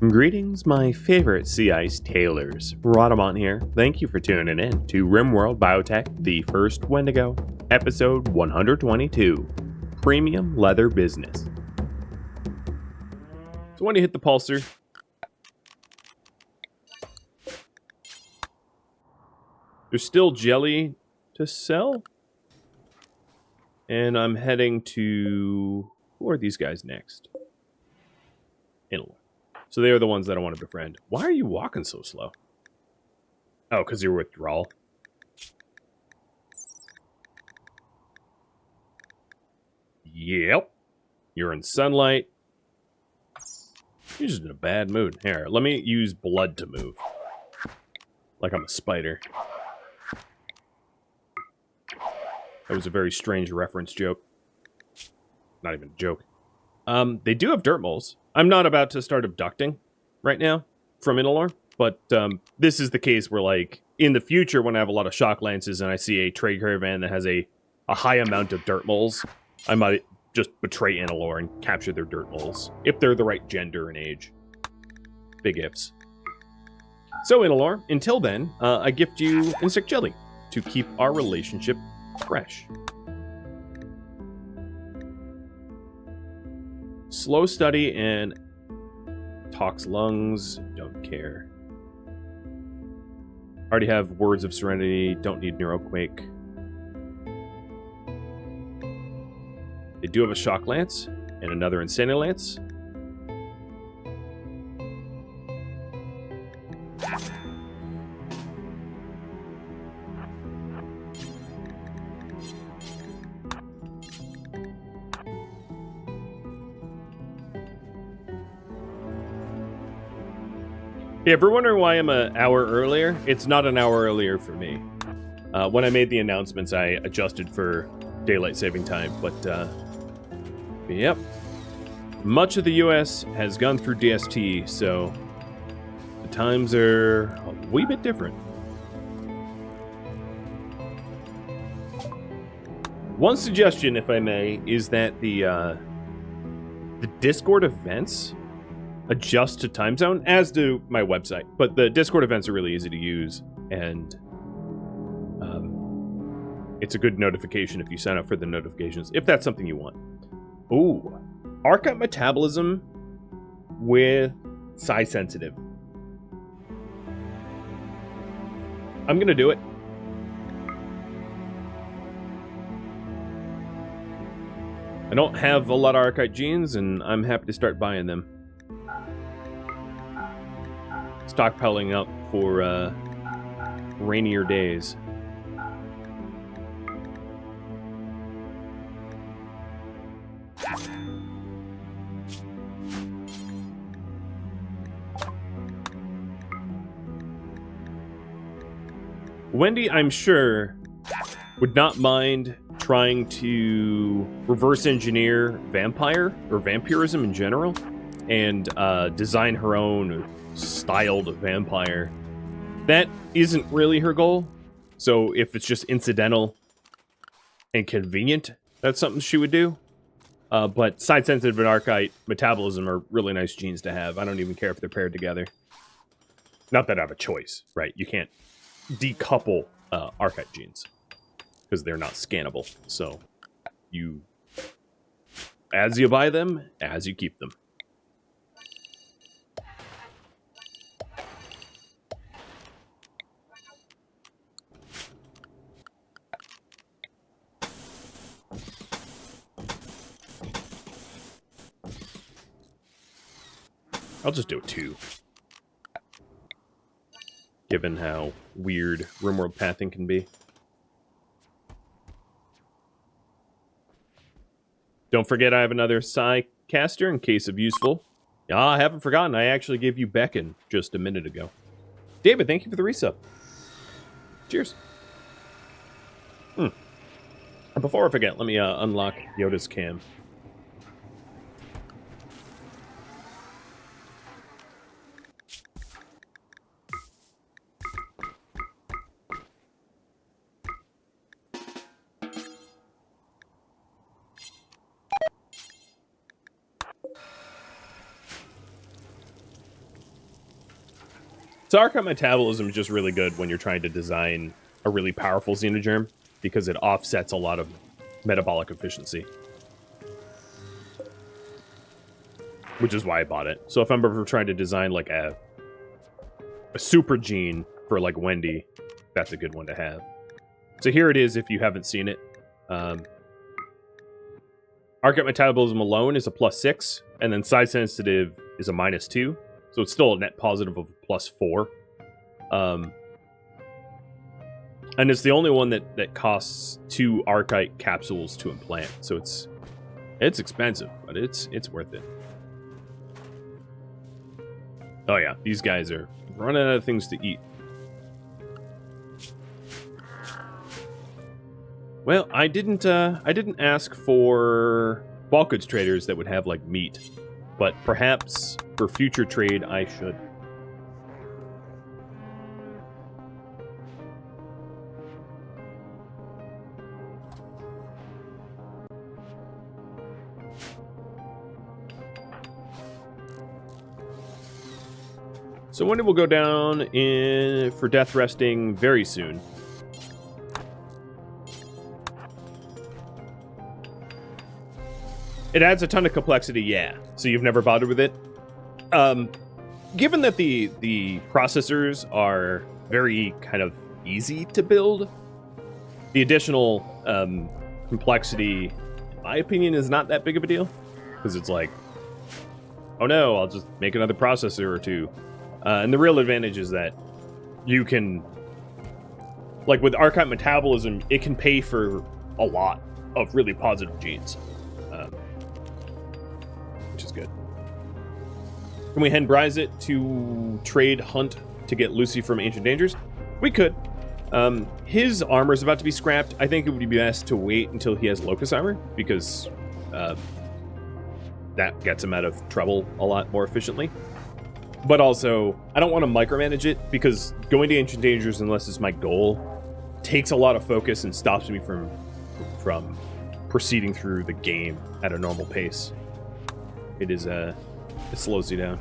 Greetings, my favorite sea ice tailors. Rhadamant here. Thank you for tuning in to RimWorld Biotech, the first Wendigo, episode 122, Premium Leather Business. So when you hit the pulsar, there's still jelly to sell, and I'm heading to... Who are these guys next? Inland. So they are the ones that I want to befriend. Why are you walking so slow? Oh, because you're withdrawal. Yep. You're in sunlight. You're just in a bad mood. Here, let me use blood to move. Like I'm a spider. That was a very strange reference joke. Not even a joke. They do have dirt moles. I'm not about to start abducting right now from Inalor, but this is the case where, like, in the future, when I have a lot of shock lances and I see a trade caravan that has a high amount of dirt moles, I might just betray Inalor and capture their dirt moles, if they're the right gender and age. Big ifs. So, Inalor, until then, I gift you insect jelly to keep our relationship fresh. Slow study and tox lungs. Don't care. Already have words of serenity. Don't need neuroquake. They do have a shock lance and another insanity lance. Yeah, if you're wondering why I'm an hour earlier, it's not an hour earlier for me. When I made the announcements, I adjusted for daylight saving time, but yep. Much of the US has gone through DST, so the times are a wee bit different. One suggestion, if I may, is that the Discord events adjust to time zone, as do my website. But the Discord events are really easy to use, and it's a good notification if you sign up for the notifications, if that's something you want. Ooh, archive metabolism with size sensitive. I'm gonna do it. I don't have a lot of archive genes, and I'm happy to start buying them. Stockpiling up for rainier days. Wendy, I'm sure, would not mind trying to reverse engineer vampire or vampirism in general and design her own styled vampire. That isn't really her goal, so if it's just incidental and convenient, that's something she would do. But side sensitive and archite metabolism are really nice genes to have. I don't even care if they're paired together. Not that I have a choice, right? You can't decouple archite genes because they're not scannable. So you, as you buy them, as you keep them. I'll just do it 2. Given how weird RimWorld pathing can be. Don't forget I have another Psi caster in case of useful. I haven't forgotten. I actually gave you Beacon just a minute ago. David, thank you for the resub. Cheers. Before I forget, let me unlock Yoda's cam. So archive metabolism is just really good when you're trying to design a really powerful xenogerm because it offsets a lot of metabolic efficiency. Which is why I bought it. So if I'm ever trying to design like a super gene for like Wendy, that's a good one to have. So here it is if you haven't seen it. Archive metabolism alone is a +6, and then size sensitive is a -2. So it's still a net positive of +4. And it's the only one that costs 2 archite capsules to implant. So it's expensive, but it's worth it. Oh yeah, these guys are running out of things to eat. Well, I didn't ask for bulk goods traders that would have like meat, but perhaps for future trade I should. So Wendy will go down for death resting very soon. It adds a ton of complexity, yeah. So you've never bothered with it. Given that the processors are very kind of easy to build, the additional complexity, in my opinion, is not that big of a deal. Because it's like, oh no, I'll just make another processor or two. And the real advantage is that you can, like with archive metabolism, it can pay for a lot of really positive genes. Which is good. Can we Henbrise it to trade Hunt to get Lucy from Ancient Dangers? We could. His armor is about to be scrapped. I think it would be best to wait until he has Locust armor, because that gets him out of trouble a lot more efficiently. But also, I don't want to micromanage it, because going to Ancient Dangers, unless it's my goal, takes a lot of focus and stops me from proceeding through the game at a normal pace. It is, it slows you down.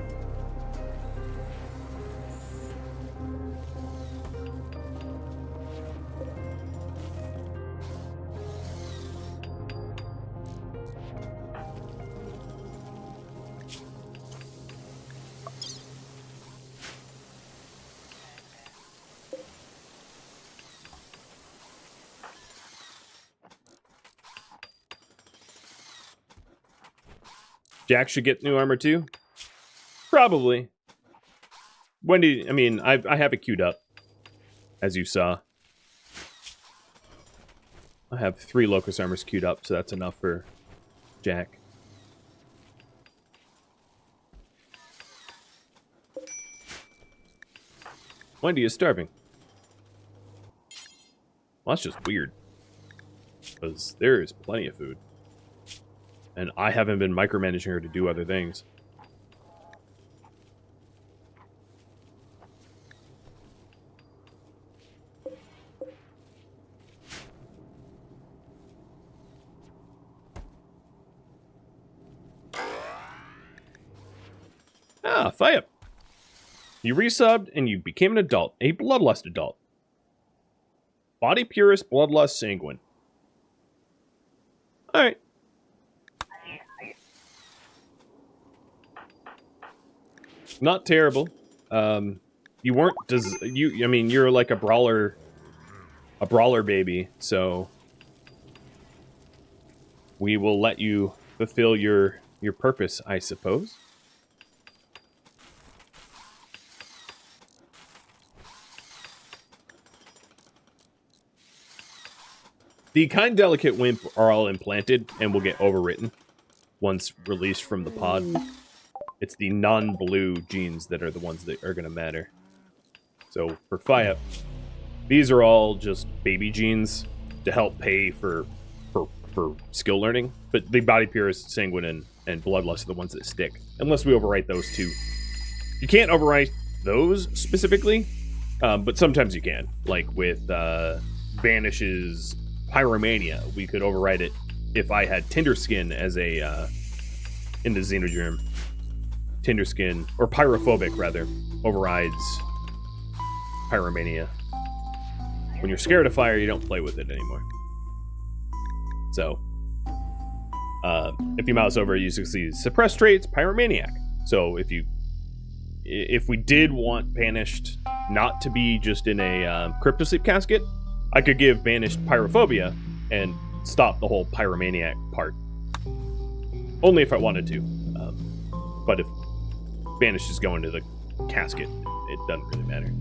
Jack should get new armor too? Probably. Wendy, I mean, I have it queued up, as you saw. I have 3 Locust armors queued up, so that's enough for Jack. Wendy is starving. Well, that's just weird. Because there is plenty of food. And I haven't been micromanaging her to do other things. Ah, fire. You resubbed and you became an adult. A bloodlust adult. Body purist, bloodlust, sanguine. Alright. Not terrible. You weren't I mean, you're like a brawler baby, so we will let you fulfill your purpose, I suppose. The kind delicate wimp are all implanted and will get overwritten once released from the pod. It's the non-blue genes that are the ones that are going to matter. So for Fire, these are all just baby genes to help pay for skill learning. But the Body Purist, Sanguine, and Bloodlust are the ones that stick. Unless we overwrite those two. You can't overwrite those specifically, but sometimes you can. Like with Vanish's Pyromania, we could overwrite it if I had Tinderskin as a in the Xenogerm. Tinderskin, or Pyrophobic rather, overrides pyromania. When you're scared of fire, you don't play with it anymore. So, if you mouse over, you see suppress traits, pyromaniac. So if we did want banished not to be just in a cryptosleep casket, I could give banished pyrophobia and stop the whole pyromaniac part. Only if I wanted to. But if banished is going to the casket, it doesn't really matter.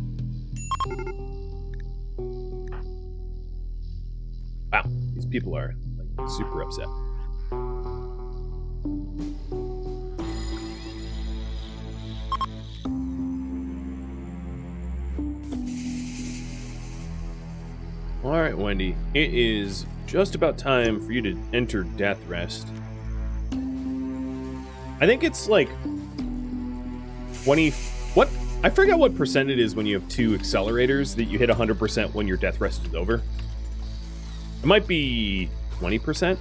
Wow, these people are like super upset. Alright, Wendy. It is just about time for you to enter Deathrest. I think it's like 20... What? I forgot what percent it is when you have 2 accelerators that you hit 100% when your Deathrest is over. It might be 20%.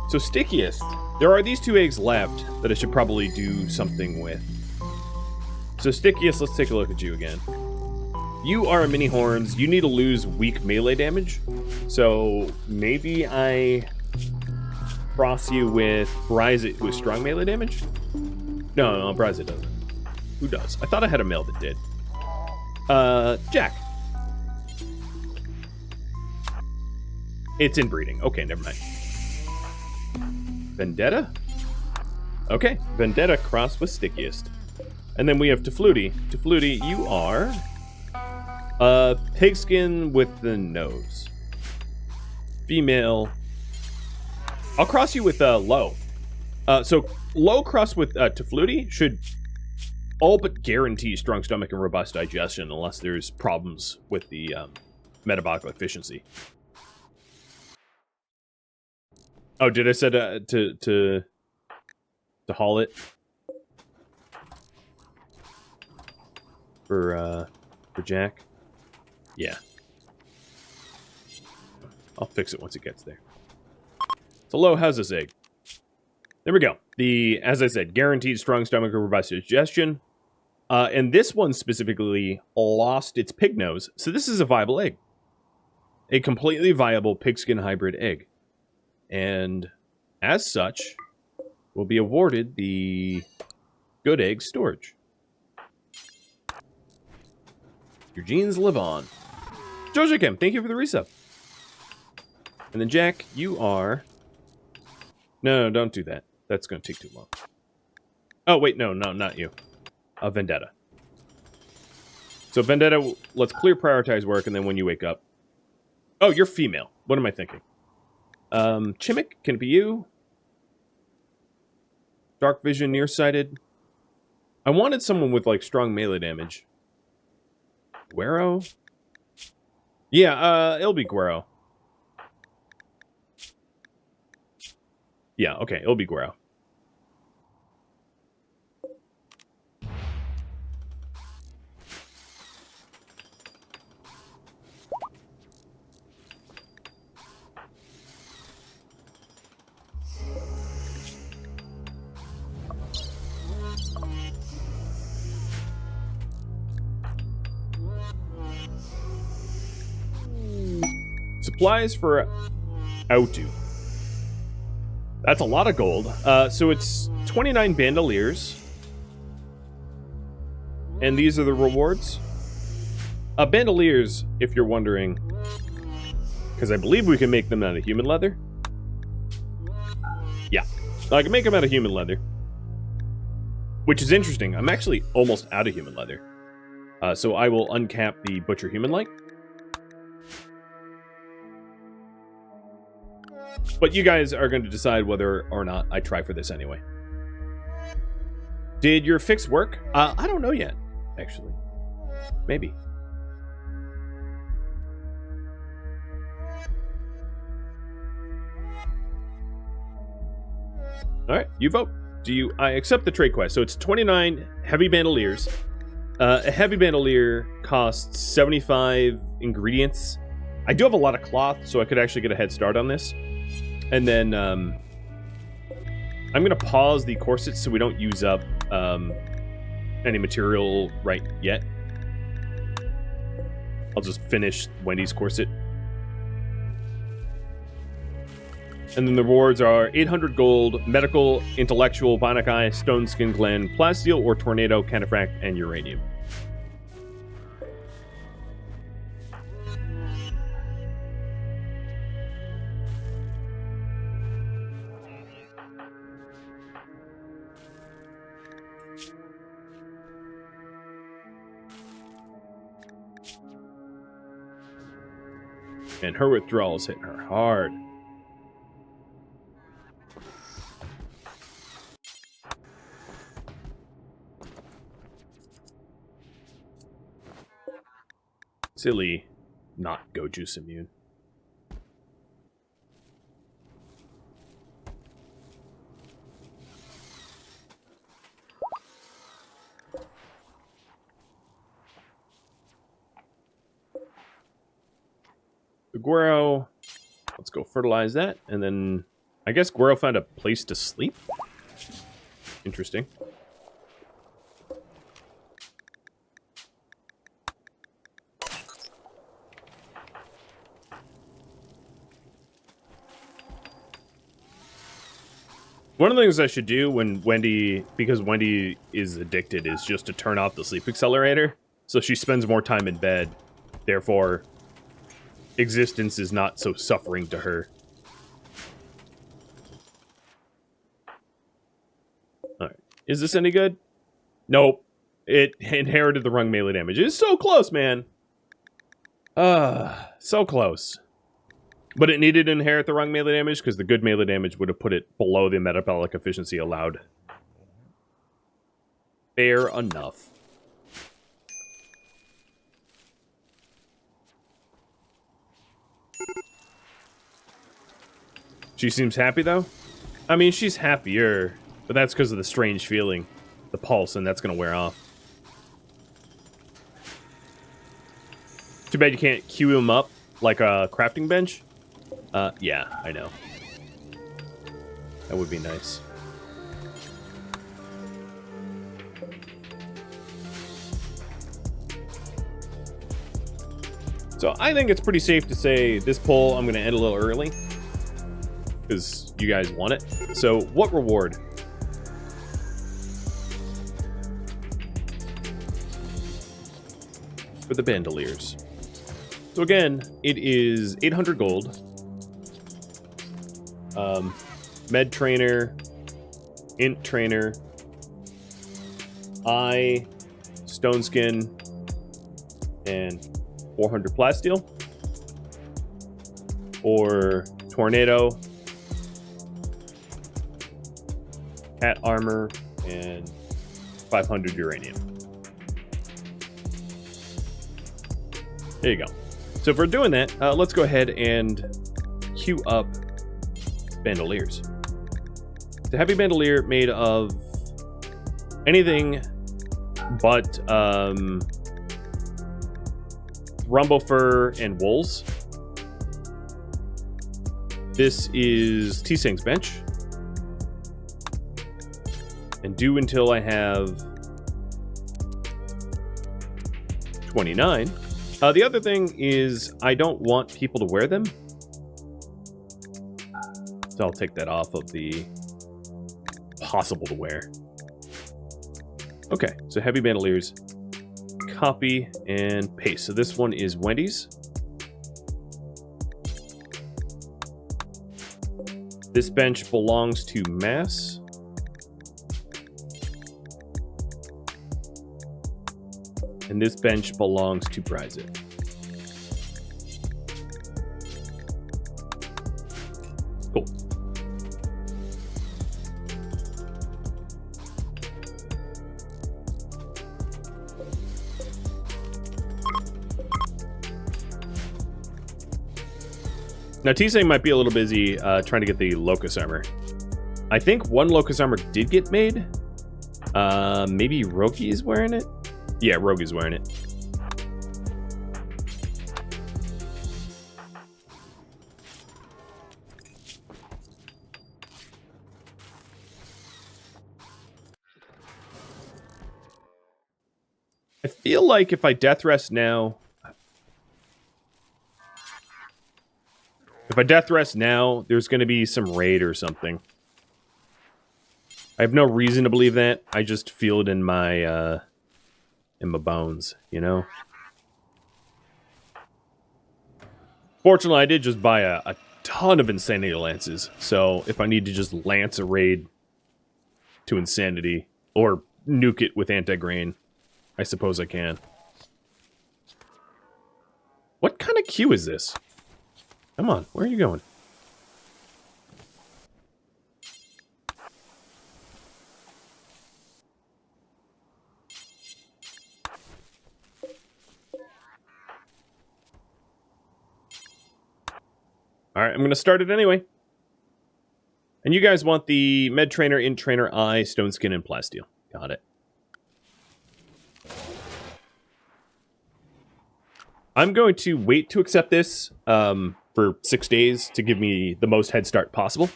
So stickiest. There are these 2 eggs left that I should probably do something with. So stickiest, let's take a look at you again. You are a mini horns. You need to lose weak melee damage. So maybe I cross you with Bryza with strong melee damage? No, Bryza doesn't. Who does? I thought I had a male that did. Jack. It's inbreeding. Okay, never mind. Vendetta? Okay, Vendetta crossed with stickiest. And then we have Tefluti. Tefluti, you are pigskin with the nose. Female. I'll cross you with low. So low cross with Tefluti should all but guarantee strong stomach and robust digestion unless there's problems with the metabolic efficiency. Oh, did I say to haul it for Jack? Yeah. I'll fix it once it gets there. So low, how's this egg? There we go. As I said, guaranteed strong stomach or robust digestion. And this one specifically lost its pig nose. So this is a viable egg. A completely viable pigskin hybrid egg. And as such, will be awarded the good egg storage. Your genes live on. Jojo Kim, thank you for the resub. And then Jack, you are... No, don't do that. That's going to take too long. Oh, wait, no, not you. Vendetta. So Vendetta, let's clear prioritize work, and then when you wake up... Oh, you're female. What am I thinking? Chimmick, can it be you? Dark vision, nearsighted. I wanted someone with, like, strong melee damage. Guero? Yeah, it'll be Guero. Yeah, okay, it'll be Guero. Supplies for Autu. That's a lot of gold. So it's 29 bandoliers. And these are the rewards. Bandoliers, if you're wondering, because I believe we can make them out of human leather. Yeah, I can make them out of human leather. Which is interesting. I'm actually almost out of human leather. So I will uncap the butcher human-like. But you guys are going to decide whether or not I try for this anyway. Did your fix work? I don't know yet, actually. Maybe. Alright, you vote. I accept the trade quest. So it's 29 heavy bandoliers. A heavy bandolier costs 75 ingredients. I do have a lot of cloth, so I could actually get a head start on this. And then, I'm going to pause the corset so we don't use up any material right yet. I'll just finish Wendy's corset. And then the rewards are 800 gold, medical, intellectual, bionic eye, stone skin gland, plasteel or tornado, cataphract, and uranium. And her withdrawal is hitting her hard. Silly, not go juice immune. Guero, let's go fertilize that, and then I guess Guero found a place to sleep. Interesting. One of the things I should do when because Wendy is addicted, is just to turn off the sleep accelerator, so she spends more time in bed. Therefore, existence is not so suffering to her. Alright. Is this any good? Nope. It inherited the wrong melee damage. It's so close, man. So close. But it needed to inherit the wrong melee damage, because the good melee damage would have put it below the metabolic efficiency allowed. Fair enough. She seems happy, though? I mean, she's happier, but that's because of the strange feeling. The pulse, and that's going to wear off. Too bad you can't queue him up like a crafting bench. Yeah, I know. That would be nice. So I think it's pretty safe to say this poll I'm going to end a little early, because you guys want it. So what reward? For the bandoliers. So again, it is 800 gold. Med trainer, int trainer, eye, stone skin, and 400 plasteel. Or tornado, cat armor, and 500 uranium. There you go. So if we're doing that, let's go ahead and queue up bandoliers. The heavy bandolier made of anything but rumbo fur and wools. This is T-Sang's bench. And do until I have 29. The other thing is I don't want people to wear them. So I'll take that off of the possible to wear. Okay, so heavy bandoliers. Copy and paste. So this one is Wendy's. This bench belongs to Mass. And this bench belongs to Prizit. Cool. Now, T-Sang might be a little busy trying to get the Locust armor. I think one Locust armor did get made. Maybe Rogi's wearing it? Yeah, Rogi's wearing it. I feel like if I Deathrest now... If I Deathrest now, there's going to be some raid or something. I have no reason to believe that. I just feel it in my bones, you know? Fortunately, I did just buy a ton of Insanity Lances, so if I need to just lance a raid to Insanity, or nuke it with anti-grain, I suppose I can. What kind of queue is this? Come on, where are you going? Alright, I'm going to start it anyway. And you guys want the Med Trainer, Int Trainer, Eye, Stone Skin, and Plasteel. Got it. I'm going to wait to accept this for 6 days to give me the most head start possible.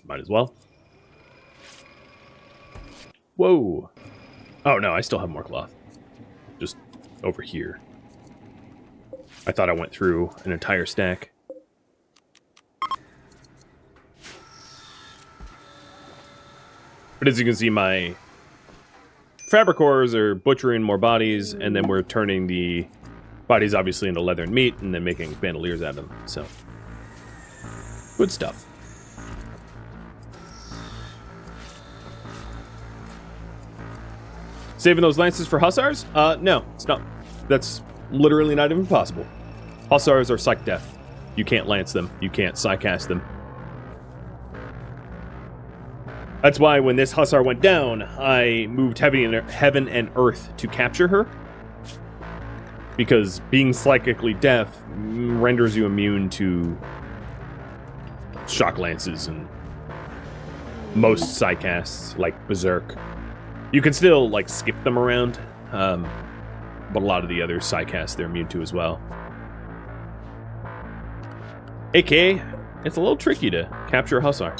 Might as well. Whoa. Oh, no, I still have more cloth. Just over here. I thought I went through an entire stack. But as you can see, my fabricors are butchering more bodies, and then we're turning the bodies obviously into leather and meat, and then making bandoliers out of them. So, good stuff. Saving those lances for hussars? No, it's not. That's literally not even possible. Hussars are psych death. You can't lance them. You can't psycast them. That's why when this hussar went down, I moved heaven and earth to capture her. Because being psychically deaf renders you immune to shock lances and most psycasts, like Berserk. You can still, like, skip them around, but a lot of the other psycasts they're immune to as well. AKA, it's a little tricky to capture a hussar.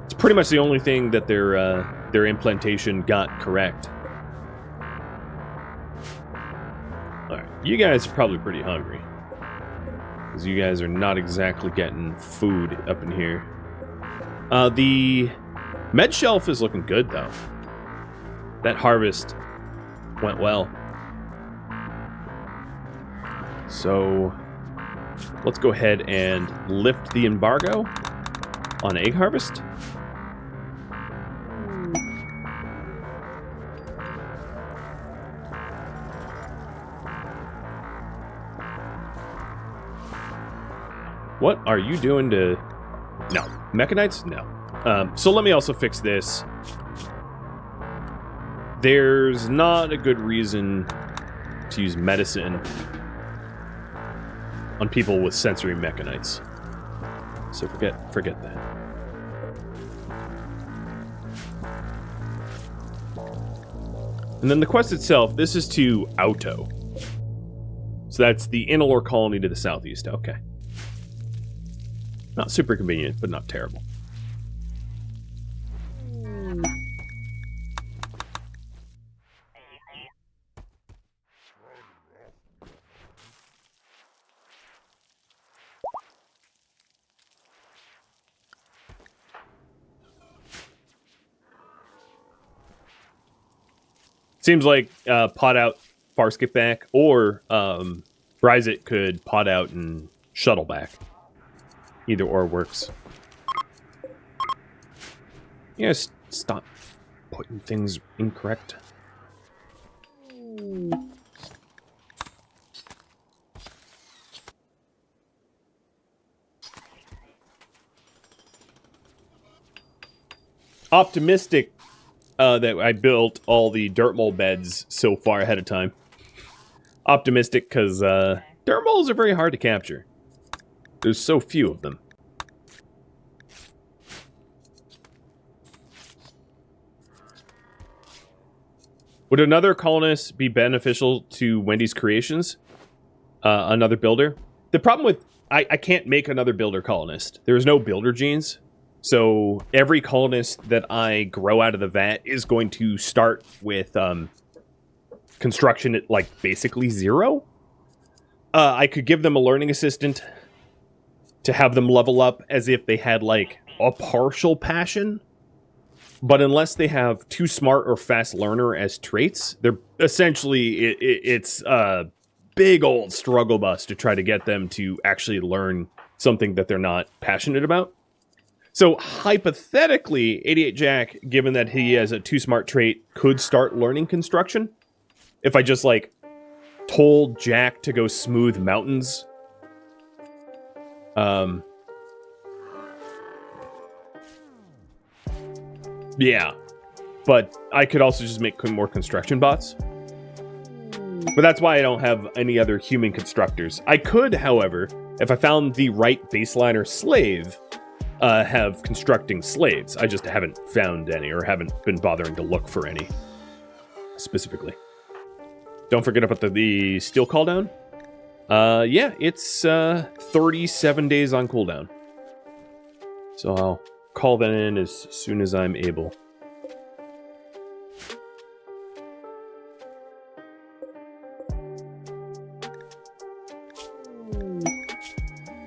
It's pretty much the only thing that their implantation got correct. Alright, you guys are probably pretty hungry. Because you guys are not exactly getting food up in here. The med shelf is looking good, though. That harvest went well. So, let's go ahead and lift the embargo on egg harvest. What are you doing to... No. Mechanites? No. So let me also fix this. There's not a good reason to use medicine on people with sensory mechanites. So forget that. And then the quest itself, this is to Auto. So that's the Inalor colony to the southeast. Okay. Not super convenient, but not terrible. Seems like pot out, far skip back, or Bryzit could pot out and shuttle back. Either or works. You guys stop putting things incorrect. Optimistic that I built all the dirt mole beds so far ahead of time. Optimistic because dirt moles are very hard to capture. There's so few of them. Would another colonist be beneficial to Wendy's creations? Another builder? The problem with... I can't make another builder colonist. There's no builder genes. So every colonist that I grow out of the vat is going to start with construction at, like, basically 0. I could give them a learning assistant to have them level up as if they had, like, a partial passion. But unless they have too smart or fast learner as traits, they're essentially, it's a big old struggle bus to try to get them to actually learn something that they're not passionate about. So hypothetically, 88 Jack, given that he has a too smart trait, could start learning construction. If I just, like, told Jack to go smooth mountains. Yeah. But I could also just make more construction bots. But that's why I don't have any other human constructors. I could, however, if I found the right baseliner slave, have constructing slaves. I just haven't found any, or haven't been bothering to look for any specifically. Don't forget about the steel cooldown. Yeah, it's 37 days on cooldown. So I'll call that in as soon as I'm able.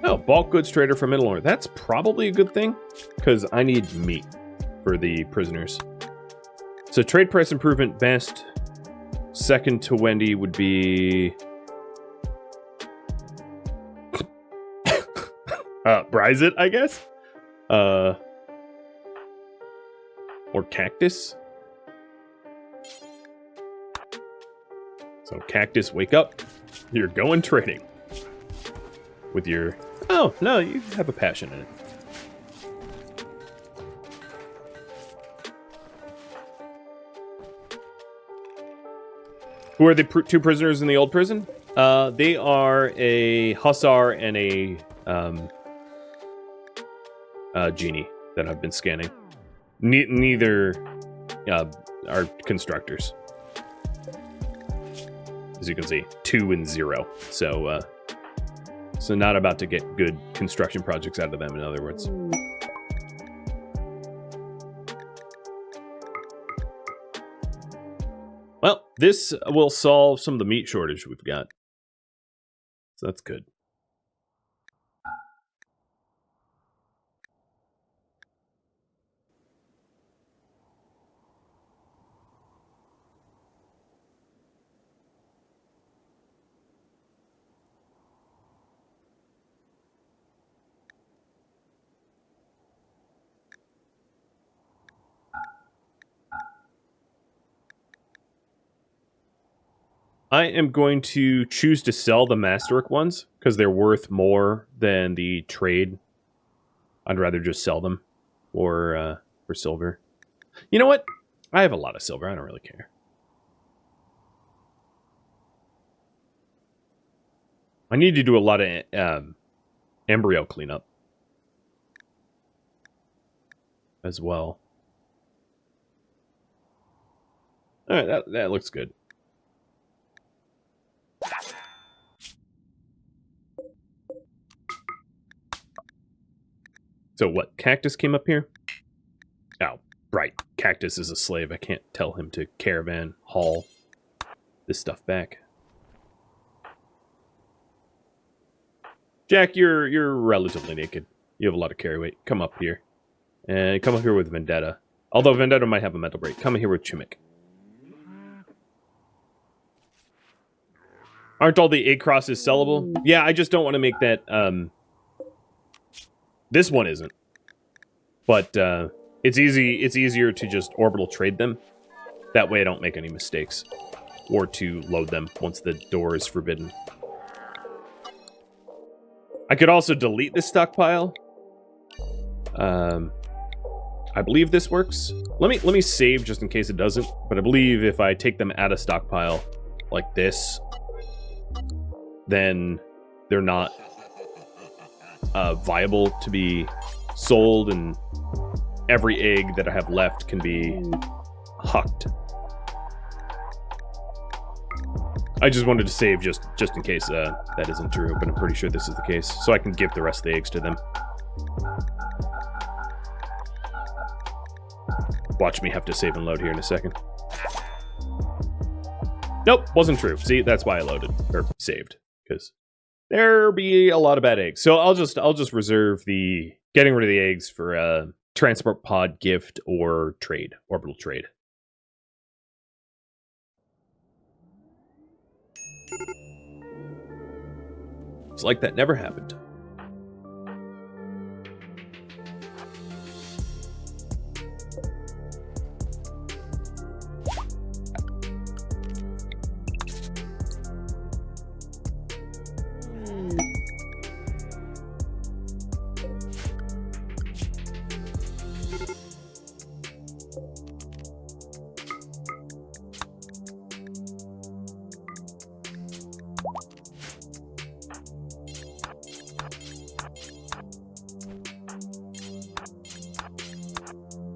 Oh, bulk goods trader from Middle-earth. That's probably a good thing, because I need meat for the prisoners. So trade price improvement best. Second to Wendy would be... Bryzit, I guess? Or Cactus. So Cactus, wake up. You're going trading. With your... Oh, no, you have a passion in it. Who are the two prisoners in the old prison? They are a hussar and a genie that I've been scanning. Neither are constructors. As you can see, 2 and 0. So not about to get good construction projects out of them, in other words. Well, this will solve some of the meat shortage we've got. So that's good. I am going to choose to sell the Masteric ones because they're worth more than the trade. I'd rather just sell them for silver. You know what? I have a lot of silver. I don't really care. I need to do a lot of embryo cleanup as well. All right, that looks good. So what, Cactus came up here? Oh, right. Cactus is a slave. I can't tell him to caravan haul this stuff back. Jack, you're relatively naked. You have a lot of carry weight. Come up here. And come up here with Vendetta. Although Vendetta might have a mental break. Come here with Chimik. Aren't all the egg crosses sellable? Yeah, I just don't want to make that... This one isn't. But it's easier to just orbital trade them. That way I don't make any mistakes. Or to load them once the door is forbidden. I could also delete this stockpile. I believe this works. Let me save just in case it doesn't. But I believe if I take them out of stockpile like this, then they're not viable to be sold, and every egg that I have left can be hucked. I just wanted to save just in case that isn't true, but I'm pretty sure this is the case, so I can give the rest of the eggs to them. Watch me have to save and load here in a second. Nope, wasn't true. See, that's why I loaded or saved, because there be a lot of bad eggs. So I'll just reserve the getting rid of the eggs for a transport pod gift or trade, orbital trade. It's like that never happened.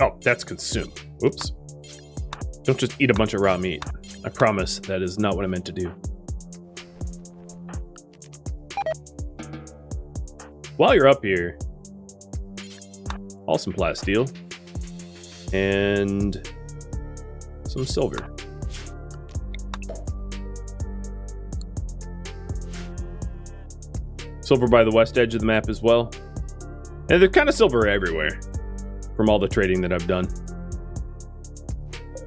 Oh, that's consumed. Whoops. Don't just eat a bunch of raw meat. I promise that is not what I meant to do. While you're up here, haul some plasteel and some silver. Silver by the west edge of the map as well. And there's kind of silver everywhere from all the trading that I've done.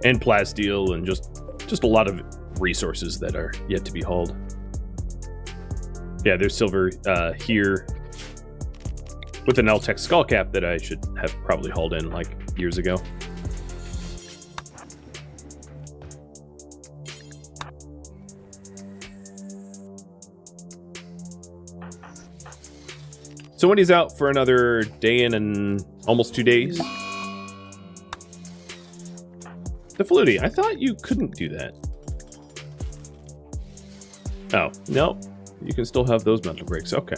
And plasteel and just a lot of resources that are yet to be hauled. Yeah, there's silver here with an L-Tech skull cap that I should have probably hauled in like years ago. So Wendy's out for another day and almost 2 days. The Flutie, I thought you couldn't do that. Oh, no. You can still have those mental breaks. Okay.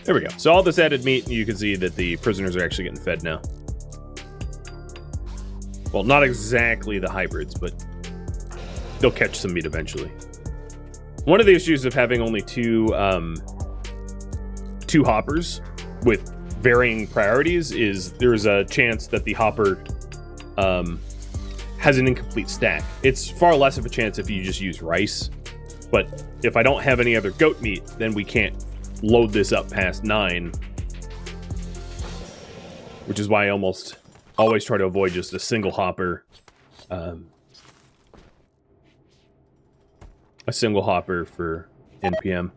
There we go. So all this added meat, you can see that the prisoners are actually getting fed now. Well, not exactly the hybrids, but they'll catch some meat eventually. One of the issues of having only two hoppers with varying priorities is there's a chance that the hopper has an incomplete stack. It's far less of a chance if you just use rice, but if I don't have any other goat meat, then we can't load this up past 9, which is why I almost always try to avoid just a single hopper. A single hopper for NPM.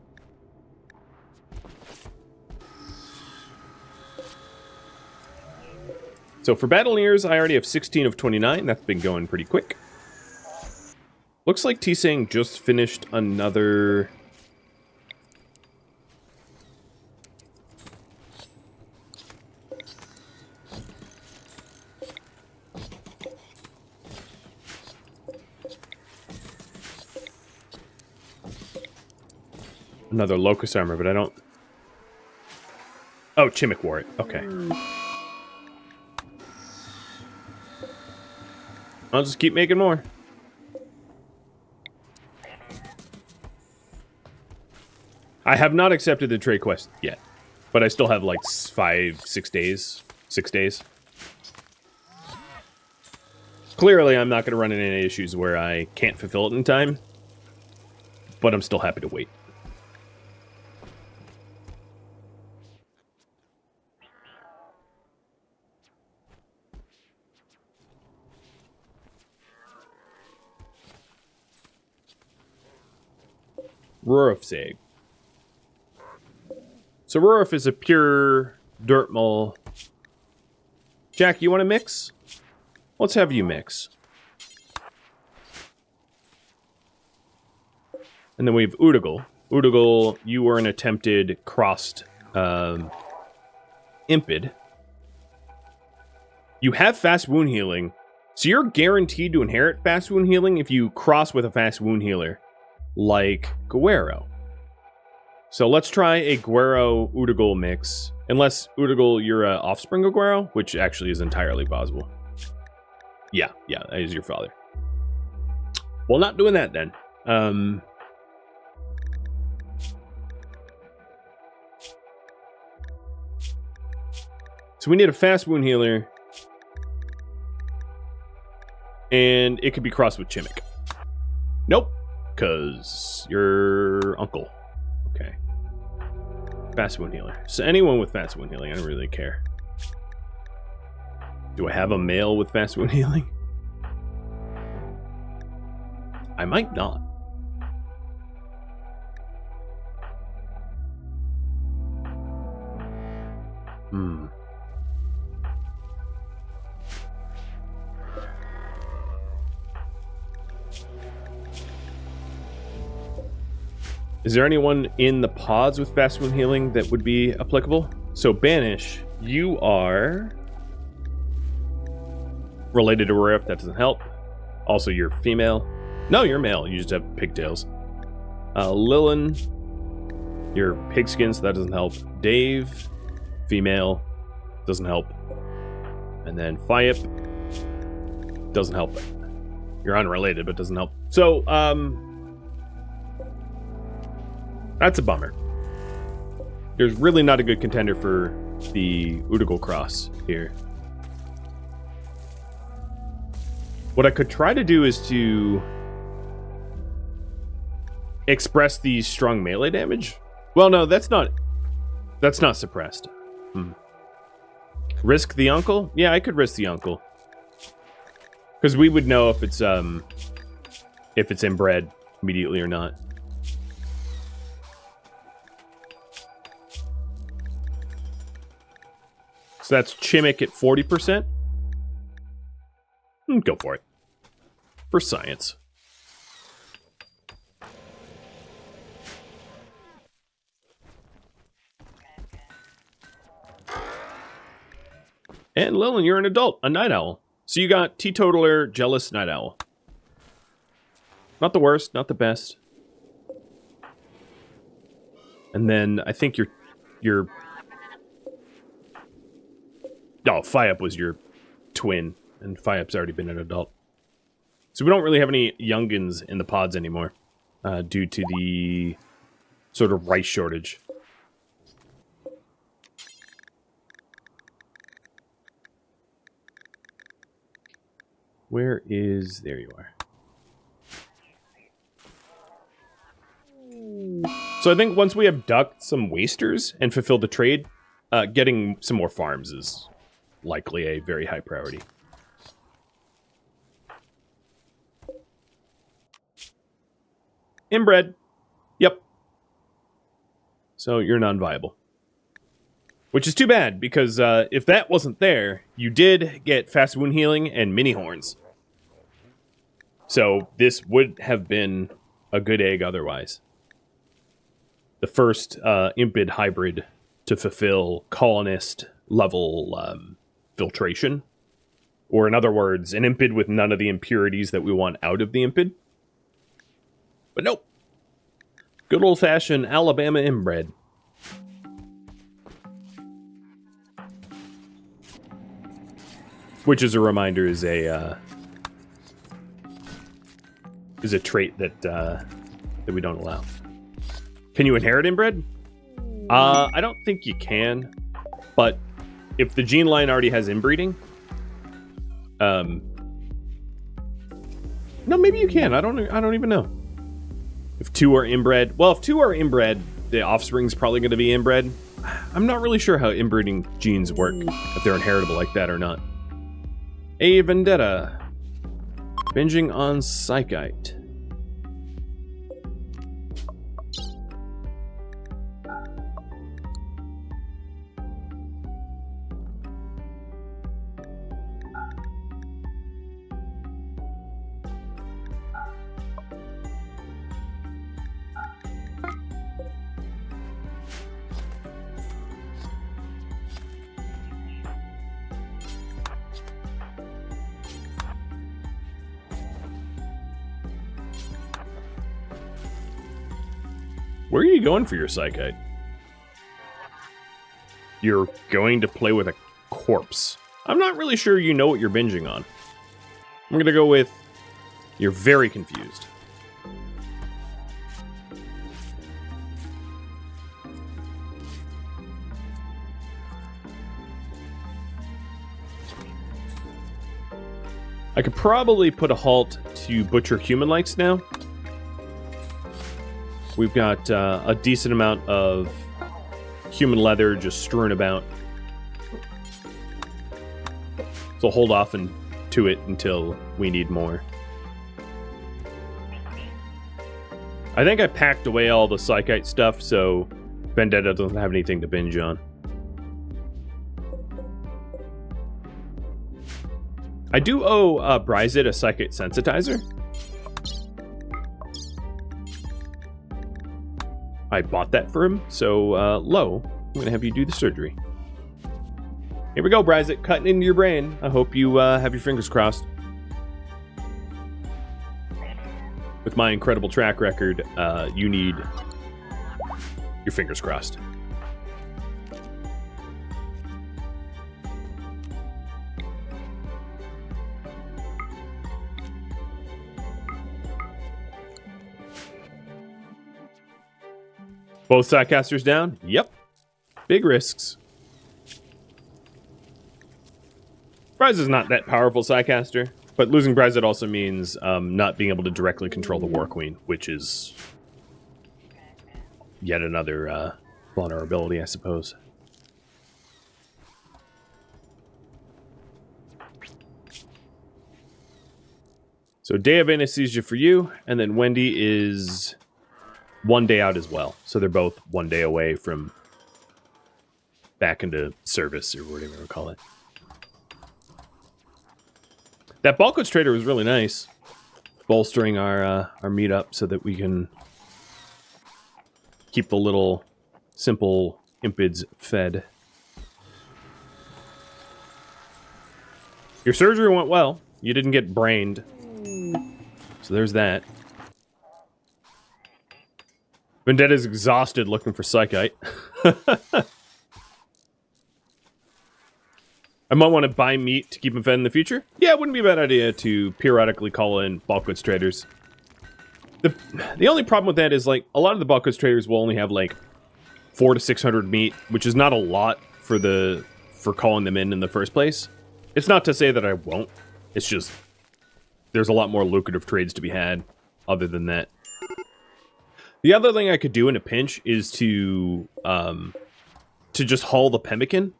So for Battleneers, I already have 16 of 29. That's been going pretty quick. Looks like T-Sang just finished another... another locust armor, but I don't... Oh, Chimic wore it. Okay. I'll just keep making more. I have not accepted the trade quest yet, but I still have like 6 days. 6 days. Clearly, I'm not going to run into any issues where I can't fulfill it in time, but I'm still happy to wait. Rurif's egg. So Rurif is a pure dirt mole. Jack, you want to mix? Let's have you mix. And then we have Udigal. Udigal, you were an attempted crossed Impid. You have fast wound healing, so you're guaranteed to inherit fast wound healing if you cross with a fast wound healer, like Guero. So let's try a Guero Udigal mix. Unless Udigal, you're an offspring of Guero, which actually is entirely possible. Yeah, that is your father. Well, not doing that then. So we need a fast wound healer. And it could be crossed with Chimic. Nope. Because your uncle. Okay. Fast wound healer. So anyone with fast wound healing, I don't really care. Do I have a male with fast wound healing? I might not. Is there anyone in the pods with fast wound healing that would be applicable? So Banish, you are related to Rift, that doesn't help. Also, you're female. No, you're male. You just have pigtails. Lillian, you're pigskin, so that doesn't help. Dave, female, doesn't help. And then Fyep, doesn't help. You're unrelated, but doesn't help. So, that's a bummer. There's really not a good contender for the Udigal Cross here. What I could try to do is to express the strong melee damage. Well, no, that's not suppressed. Risk the uncle? Yeah, I could risk the uncle. Because we would know if it's inbred immediately or not. So that's Chimic at 40%. Go for it. For science. And Lillian, you're an adult, a night owl. So you got teetotaler, jealous, night owl. Not the worst, not the best. And then I think your oh, Fyep was your twin, and Fyep's already been an adult. So we don't really have any youngins in the pods anymore, due to the sort of rice shortage. Where is... There you are. So I think once we abduct some wasters and fulfill the trade, getting some more farms is likely a very high priority. Inbred. Yep. So you're non-viable. Which is too bad, because if that wasn't there, you did get fast wound healing and mini horns. So this would have been a good egg otherwise. The first impid hybrid to fulfill colonist level filtration. Or in other words, an impid with none of the impurities that we want out of the impid. But nope. Good old-fashioned Alabama inbred. Which, as a reminder, is a trait that we don't allow. Can you inherit inbred? I don't think you can, but if the gene line already has inbreeding, no, maybe you can. I don't even know. If two are inbred, well, if two are inbred, the offspring's probably going to be inbred. I'm not really sure how inbreeding genes work, if they're inheritable like that or not. A vendetta. Binging on Psychite. Where are you going for your Psychite? You're going to play with a corpse. I'm not really sure you know what you're binging on. I'm going to go with... You're very confused. I could probably put a halt to butcher human likes now. We've got a decent amount of human leather just strewn about. So hold off to it until we need more. I think I packed away all the psychite stuff, so Vendetta doesn't have anything to binge on. I do owe Bryzit a psychite sensitizer. I bought that for him, so Lo, I'm going to have you do the surgery. Here we go, Bryzit, cutting into your brain. I hope you have your fingers crossed. With my incredible track record, you need your fingers crossed. Both sidecasters down? Yep. Big risks. Bryz is not that powerful sidecaster, but losing Bryz also means not being able to directly control the War Queen, which is yet another vulnerability, I suppose. So day of anesthesia for you, and then Wendy is 1 day out as well. So they're both 1 day away from back into service, or whatever you want to call it. That bulk goods trader was really nice, bolstering our meetup so that we can keep the little simple impids fed. Your surgery went well. You didn't get brained. So there's that. Vendetta's exhausted looking for psychite. I might want to buy meat to keep him fed in the future. Yeah, it wouldn't be a bad idea to periodically call in bulk goods traders. The only problem with that is, like, a lot of the bulk goods traders will only have, like, 400 to 600 meat, which is not a lot for calling them in the first place. It's not to say that I won't. It's just there's a lot more lucrative trades to be had other than that. The other thing I could do in a pinch is to just haul the pemmican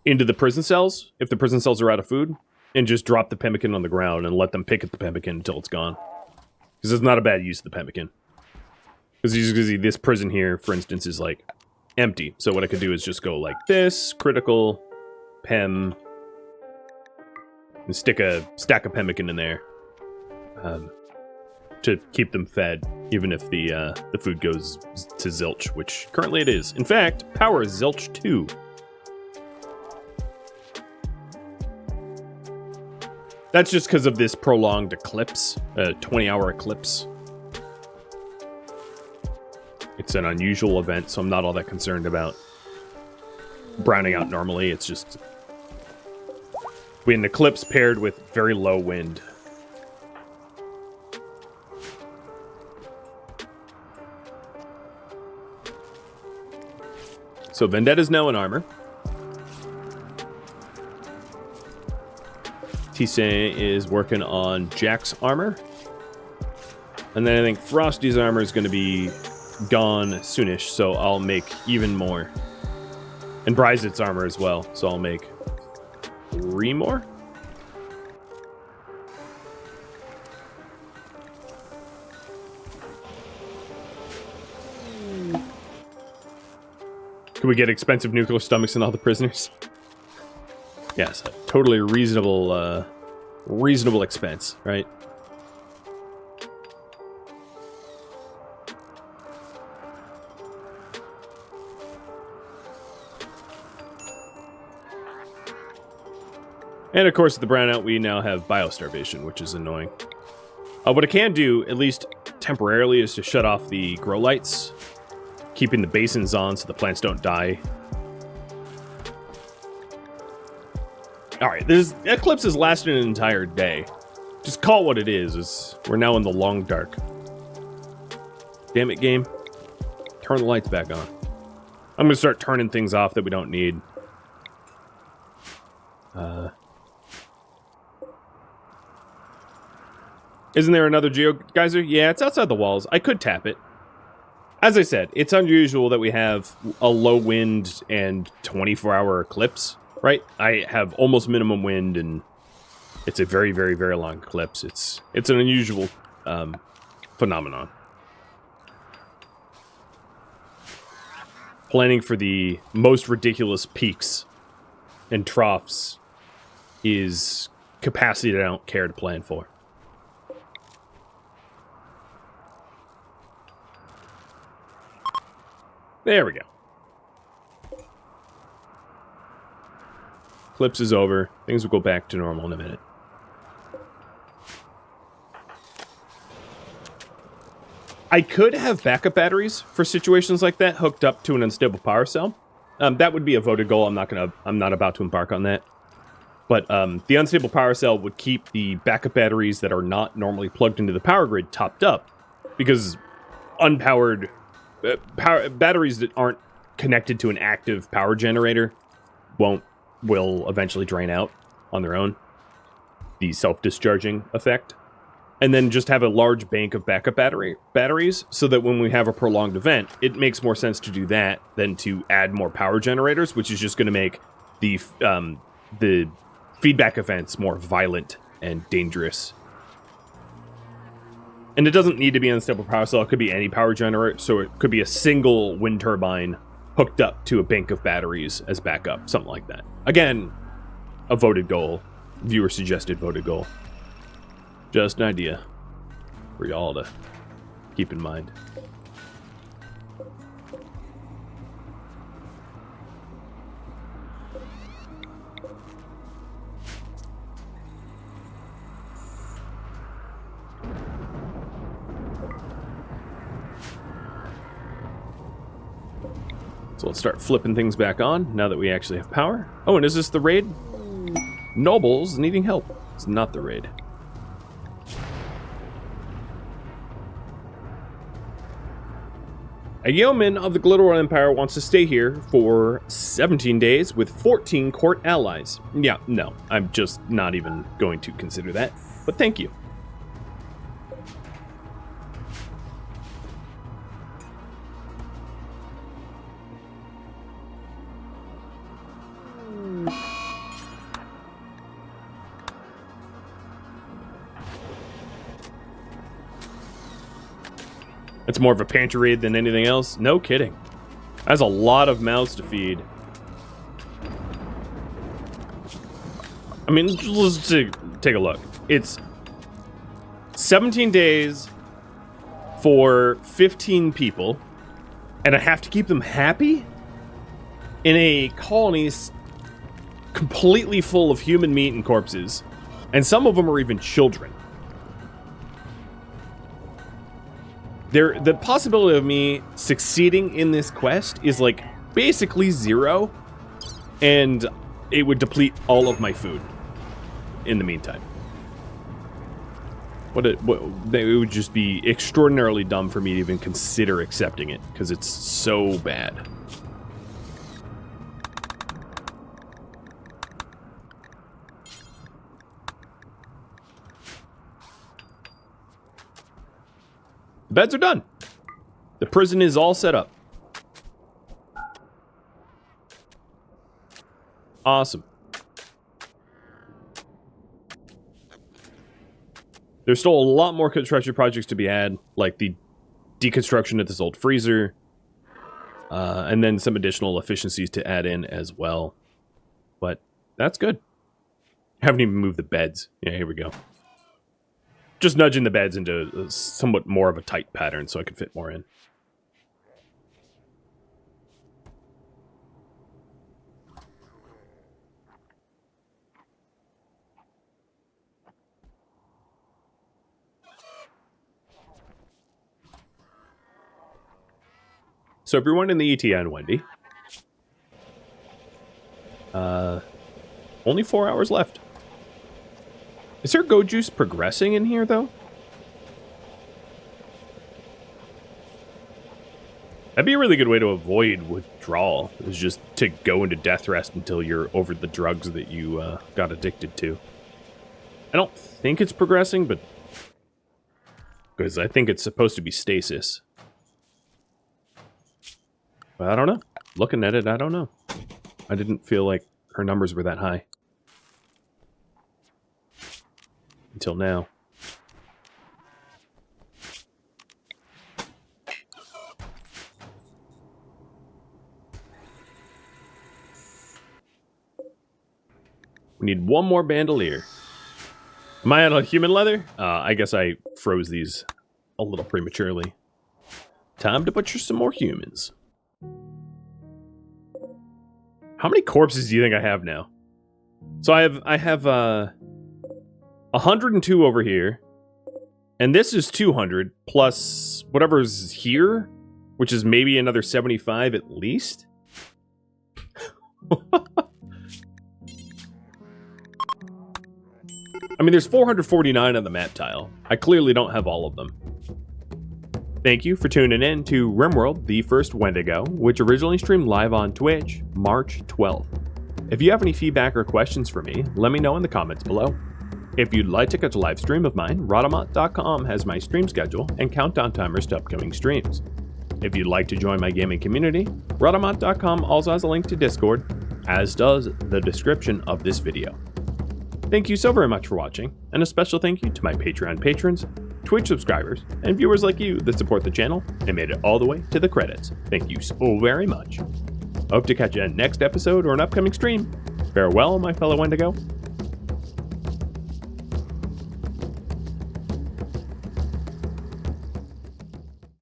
into the prison cells, if the prison cells are out of food, and just drop the pemmican on the ground and let them pick at the pemmican until it's gone. Because it's not a bad use of the pemmican. Because this prison here, for instance, is, like, empty. So what I could do is just go like this, critical, pem, and stick a stack of pemmican in there to keep them fed, even if the food goes to zilch, which currently it is. In fact, power is zilch 2. That's just because of this prolonged eclipse, a 20-hour eclipse. It's an unusual event, so I'm not all that concerned about browning out normally. It's just we had an eclipse paired with very low wind. So Vendetta's now in armor. Tissé is working on Jack's armor. And then I think Frosty's armor is going to be gone soonish, so I'll make even more. And Bryzit's armor as well, so I'll make 3 more. Can we get expensive nuclear stomachs in all the prisoners? Yes, a totally reasonable, reasonable expense, right? And of course, at the brownout, we now have biostarvation, which is annoying. What I can do, at least temporarily, is to shut off the grow lights, keeping the basins on so the plants don't die. Alright, this eclipse has lasted an entire day. Just call it what it is. We're now in the long dark. Damn it, game. Turn the lights back on. I'm gonna start turning things off that we don't need. Isn't there another geyser? Yeah, it's outside the walls. I could tap it. As I said, it's unusual that we have a low wind and 24-hour eclipse, right? I have almost minimum wind, and it's a very, very, very long eclipse. It's an unusual phenomenon. Planning for the most ridiculous peaks and troughs is capacity that I don't care to plan for. There we go. Eclipse is over. Things will go back to normal in a minute. I could have backup batteries for situations like that hooked up to an unstable power cell. That would be a voted goal. I'm not about to embark on that. But the unstable power cell would keep the backup batteries that are not normally plugged into the power grid topped up, because unpowered batteries that aren't connected to an active power generator will eventually drain out on their own. The self-discharging effect. And then just have a large bank of backup batteries, so that when we have a prolonged event, it makes more sense to do that than to add more power generators, which is just going to make the feedback events more violent and dangerous. And it doesn't need to be an unstable power cell. It could be any power generator, so it could be a single wind turbine hooked up to a bank of batteries as backup, something like that. Again, a voted goal. Viewer suggested voted goal. Just an idea for y'all to keep in mind. So let's start flipping things back on now that we actually have power. Oh, and is this the raid? Nobles needing help. It's not the raid. A yeoman of the Glitterworld Empire wants to stay here for 17 days with 14 court allies. Yeah, no, I'm just not even going to consider that, but thank you. It's more of a pantry raid than anything else. No kidding. That's a lot of mouths to feed. I mean, let's take a look. It's 17 days for 15 people, and I have to keep them happy in a colony completely full of human meat and corpses, and some of them are even children. The possibility of me succeeding in this quest is like basically zero, and it would deplete all of my food in the meantime. It would just be extraordinarily dumb for me to even consider accepting it, because it's so bad. The beds are done. The prison is all set up. Awesome. There's still a lot more construction projects to be had, like the deconstruction of this old freezer, and then some additional efficiencies to add in as well. But that's good. I haven't even moved the beds. Yeah, here we go. Just nudging the beds into somewhat more of a tight pattern so I can fit more in. So everyone in the ETN, Wendy. Only 4 hours left. Is there go juice progressing in here, though? That'd be a really good way to avoid withdrawal, is just to go into Deathrest until you're over the drugs that you got addicted to. I don't think it's progressing, but because I think it's supposed to be stasis. But I don't know. Looking at it, I don't know. I didn't feel like her numbers were that high. Until now. We need one more bandolier. Am I out of human leather? I guess I froze these a little prematurely. Time to butcher some more humans. How many corpses do you think I have now? So I have 102 over here. And this is 200 plus whatever's here, which is maybe another 75 at least. I mean, there's 449 on the map tile. I clearly don't have all of them. Thank you for tuning in to RimWorld, the first Wendigo, which originally streamed live on Twitch, March 12th. If you have any feedback or questions for me, let me know in the comments below. If you'd like to catch a live stream of mine, Rhadamant.com has my stream schedule and countdown timers to upcoming streams. If you'd like to join my gaming community, Rhadamant.com also has a link to Discord, as does the description of this video. Thank you so very much for watching, and a special thank you to my Patreon patrons, Twitch subscribers, and viewers like you that support the channel and made it all the way to the credits. Thank you so very much. Hope to catch you in next episode or an upcoming stream. Farewell, my fellow Wendigo.